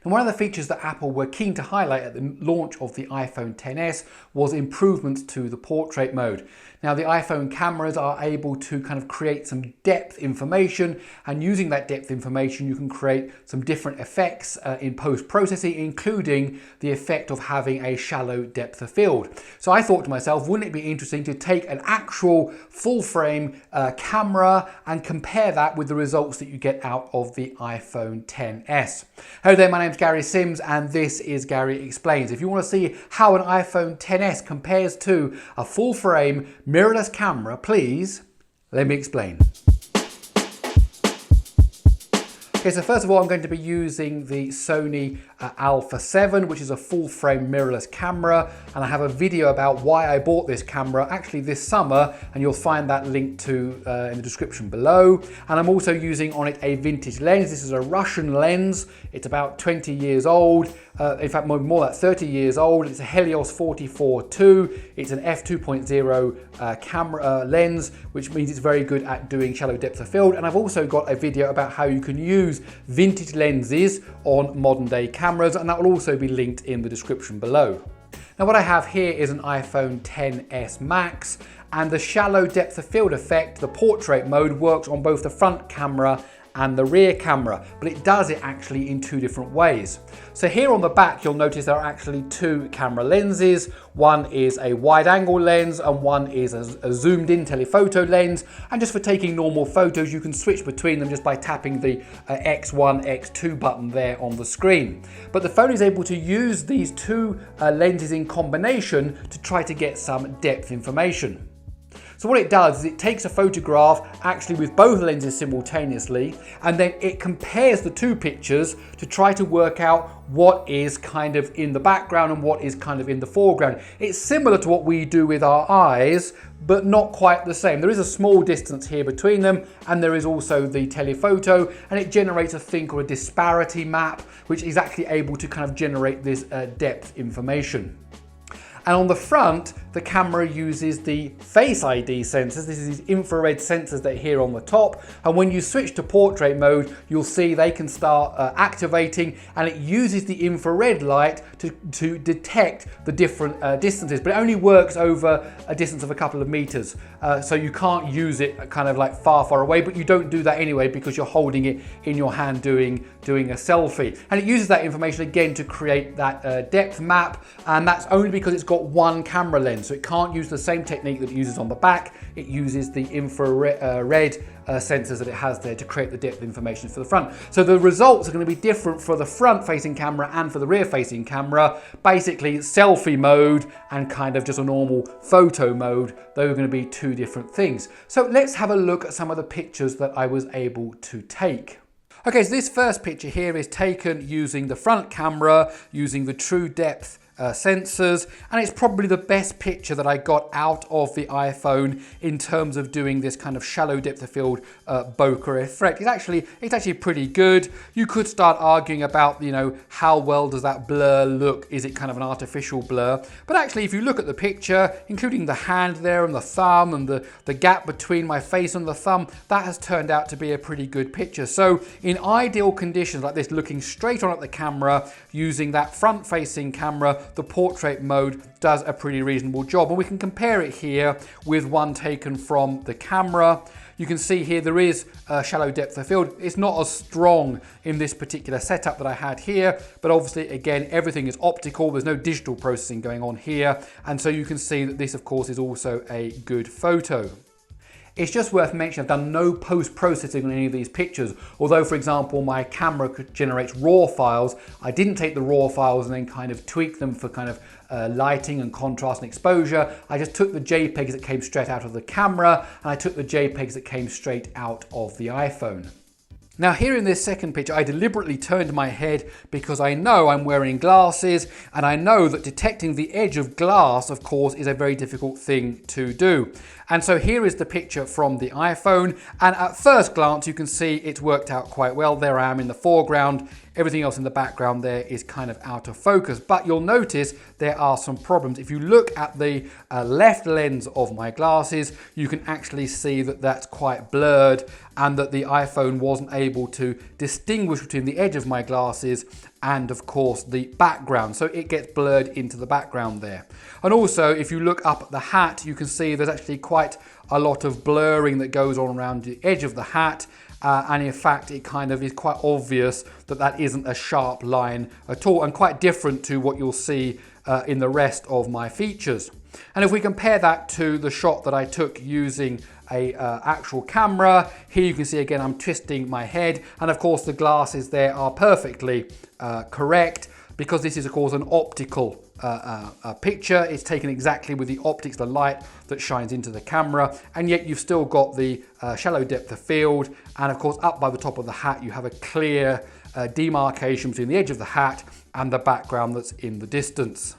And one of the features that Apple were keen to highlight at the launch of the iPhone XS was improvements to the portrait mode. Now the iPhone cameras are able to kind of create some depth information, and using that depth information you can create some different effects in post-processing, including the effect of having a shallow depth of field. So I thought to myself, wouldn't it be interesting to take an actual full frame camera and compare that with the results that you get out of the iPhone XS. Hello there, my name's Gary Sims and this is Gary Explains. If you want to see how an iPhone XS compares to a full frame mirrorless camera, please let me explain. Okay, so first of all, I'm going to be using the Sony Alpha 7, which is a full frame mirrorless camera, and I have a video about why I bought this camera actually this summer, and you'll find that linked to in the description below. And I'm also using on it a vintage lens. This is a Russian lens. It's about 20 years old, in fact more like 30 years old. It's a Helios 44-2. It's an f2.0 camera lens, which means it's very good at doing shallow depth of field. And I've also got a video about how you can use vintage lenses on modern day cameras, and that will also be linked in the description below. Now what I have here is an iPhone XS Max, and the shallow depth of field effect, the portrait mode, works on both the front camera and the rear camera, but it does it actually in two different ways. So here on the back you'll notice there are actually two camera lenses. One is a wide angle lens and one is a zoomed in telephoto lens, and just for taking normal photos you can switch between them just by tapping the X1, X2 button there on the screen. But the phone is able to use these two lenses in combination to try to get some depth information. So what it does is it takes a photograph actually with both lenses simultaneously, and then it compares the two pictures to try to work out what is kind of in the background and what is kind of in the foreground. It's similar to what we do with our eyes, but not quite the same. There is a small distance here between them, and there is also the telephoto, and it generates a thing called a disparity map, which is actually able to kind of generate this depth information. And on the front, the camera uses the Face ID sensors. This is these infrared sensors that are here on the top. And when you switch to portrait mode, you'll see they can start activating, and it uses the infrared light to detect the different distances, but it only works over a distance of a couple of meters. So you can't use it kind of like far away, but you don't do that anyway because you're holding it in your hand doing a selfie. And it uses that information again to create that depth map, and that's only because it's got one camera lens, so it can't use the same technique that it uses on the back. It uses the infrared sensors that it has there to create the depth information for the front. So the results are going to be different for the front facing camera and for the rear facing camera. Basically selfie mode and kind of just a normal photo mode. Those are going to be two different things. So let's have a look at some of the pictures that I was able to take. Okay, so this first picture here is taken using the front camera, using the true depth sensors, and it's probably the best picture that I got out of the iPhone in terms of doing this kind of shallow depth of field bokeh effect. It's actually pretty good. You could start arguing about, you know, how well does that blur look? Is it kind of an artificial blur? But actually, if you look at the picture, including the hand there and the thumb and the gap between my face and the thumb, that has turned out to be a pretty good picture. So in ideal conditions like this, looking straight on at the camera, using that front facing camera, the portrait mode does a pretty reasonable job. And we can compare it here with one taken from the camera. You can see here there is a shallow depth of field. It's not as strong in this particular setup that I had here, but obviously again everything is optical, there's no digital processing going on here, and so you can see that this of course is also a good photo. It's just worth mentioning I've done no post-processing on any of these pictures. Although, for example, my camera generates RAW files, I didn't take the RAW files and then kind of tweak them for kind of lighting and contrast and exposure. I just took the JPEGs that came straight out of the camera, and I took the JPEGs that came straight out of the iPhone. Now here in this second picture, I deliberately turned my head because I know I'm wearing glasses, and I know that detecting the edge of glass, of course, is a very difficult thing to do. And so here is the picture from the iPhone, and at first glance you can see it's worked out quite well. There I am in the foreground. Everything else in the background there is kind of out of focus, but you'll notice there are some problems. If you look at the left lens of my glasses, you can actually see that that's quite blurred, and that the iPhone wasn't able to distinguish between the edge of my glasses and of course the background, so it gets blurred into the background there. And also if you look up at the hat, you can see there's actually quite a lot of blurring that goes on around the edge of the hat, and in fact it kind of is quite obvious that that isn't a sharp line at all, and quite different to what you'll see in the rest of my features. And if we compare that to the shot that I took using a actual camera, here you can see again I'm twisting my head, and of course the glasses there are perfectly correct, because this is of course an optical picture. It's taken exactly with the optics, the light that shines into the camera, and yet you've still got the shallow depth of field, and of course up by the top of the hat you have a clear demarcation between the edge of the hat and the background that's in the distance.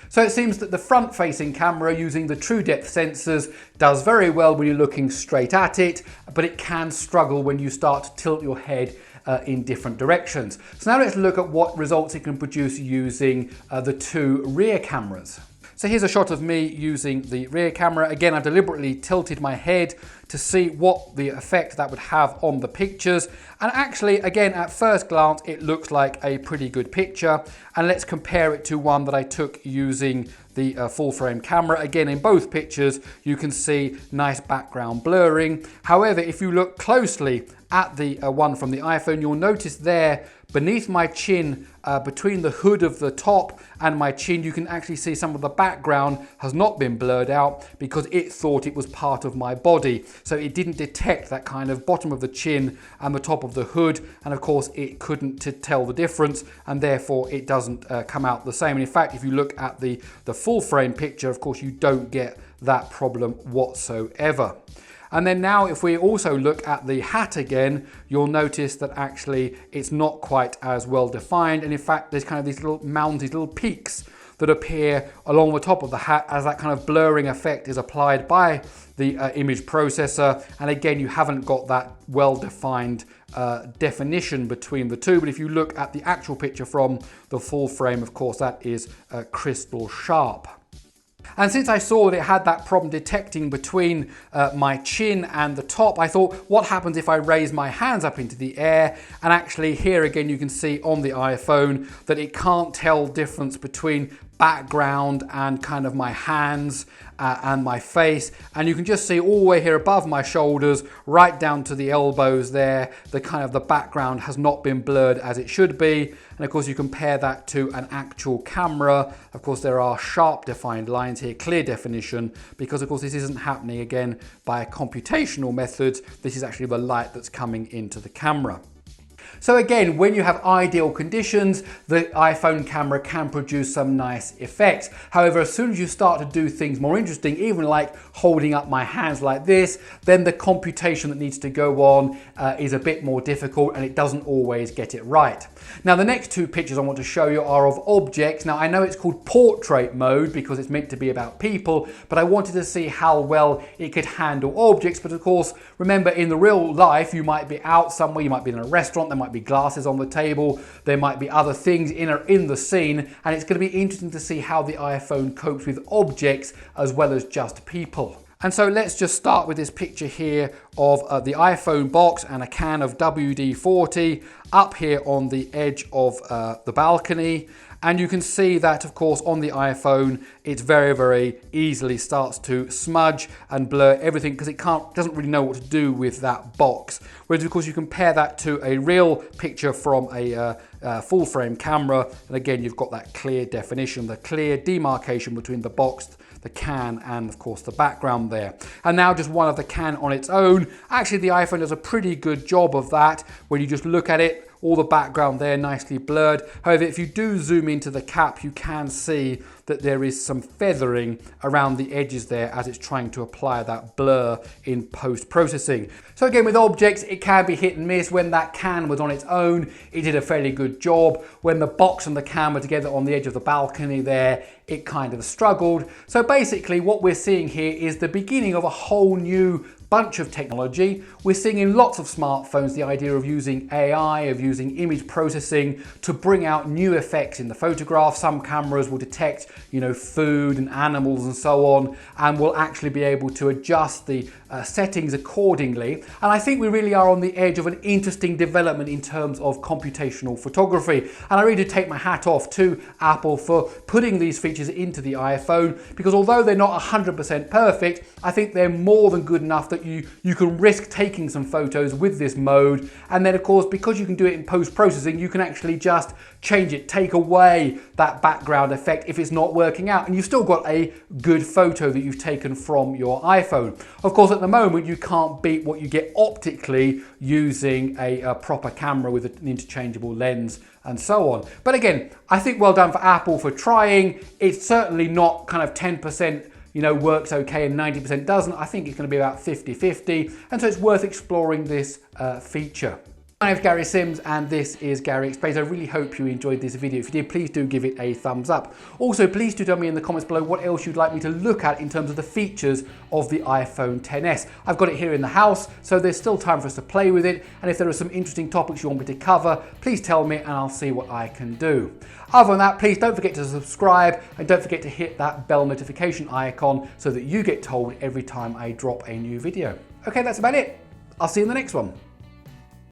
So it seems that the front-facing camera using the true depth sensors does very well when you're looking straight at it, but it can struggle when you start to tilt your head in different directions. So now let's look at what results it can produce using the two rear cameras. So here's a shot of me using the rear camera. Again, I deliberately tilted my head to see what the effect that would have on the pictures. And actually, again, at first glance, it looks like a pretty good picture. And let's compare it to one that I took using the full frame camera. Again, in both pictures, you can see nice background blurring. However, if you look closely at the one from the iPhone, you'll notice there beneath my chin, between the hood of the top and my chin, you can actually see some of the background has not been blurred out because it thought it was part of my body. So it didn't detect that kind of bottom of the chin and the top of the hood, and of course it couldn't tell the difference, and therefore it doesn't come out the same. And in fact, if you look at the full frame picture, of course you don't get that problem whatsoever. And then now if we also look at the hat again, you'll notice that actually it's not quite as well defined. And in fact, there's kind of these little mounds, these little peaks that appear along the top of the hat as that kind of blurring effect is applied by the image processor. And again, you haven't got that well-defined definition between the two. But if you look at the actual picture from the full frame, of course, that is crystal sharp. And since I saw that it had that problem detecting between my chin and the top, I thought, what happens if I raise my hands up into the air? And actually here again, you can see on the iPhone that it can't tell difference between background and kind of my hands and my face, and you can just see all the way here above my shoulders right down to the elbows there, the kind of the background has not been blurred as it should be. And of course you compare that to an actual camera, of course there are sharp defined lines here, clear definition, because of course this isn't happening again by computational methods, this is actually the light that's coming into the camera. So again, when you have ideal conditions, the iPhone camera can produce some nice effects. However, as soon as you start to do things more interesting, even like holding up my hands like this, then the computation that needs to go on is a bit more difficult, and it doesn't always get it right. Now, the next two pictures I want to show you are of objects. Now, I know it's called portrait mode because it's meant to be about people, but I wanted to see how well it could handle objects. But of course, remember, in the real life, you might be out somewhere, you might be in a restaurant, there might be glasses on the table, there might be other things in the scene, and it's going to be interesting to see how the iPhone copes with objects as well as just people. And so let's just start with this picture here of the iPhone box and a can of WD-40 up here on the edge of the balcony. And you can see that, of course, on the iPhone, it very easily starts to smudge and blur everything because it doesn't really know what to do with that box. Whereas, of course, you compare that to a real picture from a full frame camera, and again, you've got that clear definition, the clear demarcation between the box, the can, and of course the background there. And now just one of the can on its own. Actually, the iPhone does a pretty good job of that. When you just look at it, all the background there nicely blurred. However, if you do zoom into the cap, you can see that there is some feathering around the edges there as it's trying to apply that blur in post-processing. So again, with objects, it can be hit and miss. When that can was on its own, it did a fairly good job. When the box and the can were together on the edge of the balcony there, it kind of struggled. So basically what we're seeing here is the beginning of a whole new bunch of technology. We're seeing in lots of smartphones the idea of using AI, of using image processing to bring out new effects in the photograph. Some cameras will detect, food and animals and so on, and will actually be able to adjust the settings accordingly. And I think we really are on the edge of an interesting development in terms of computational photography. And I really do take my hat off to Apple for putting these features into the iPhone, because although they're not 100% perfect, I think they're more than good enough that you can risk taking some photos with this mode. And then of course, because you can do it in post-processing, you can actually just change it, take away that background effect if it's not working out, and you've still got a good photo that you've taken from your iPhone. Of course, at the moment, you can't beat what you get optically using a proper camera with an interchangeable lens and so on. But again, I think well done for Apple for trying. It's certainly not kind of 10% works okay and 90% doesn't. I think it's going to be about 50-50, and so it's worth exploring this feature. My name's Gary Sims and this is Gary Explains. I really hope you enjoyed this video. If you did, please do give it a thumbs up. Also, please do tell me in the comments below what else you'd like me to look at in terms of the features of the iPhone XS. I've got it here in the house, so there's still time for us to play with it. And if there are some interesting topics you want me to cover, please tell me and I'll see what I can do. Other than that, please don't forget to subscribe and don't forget to hit that bell notification icon so that you get told every time I drop a new video. Okay, that's about it. I'll see you in the next one.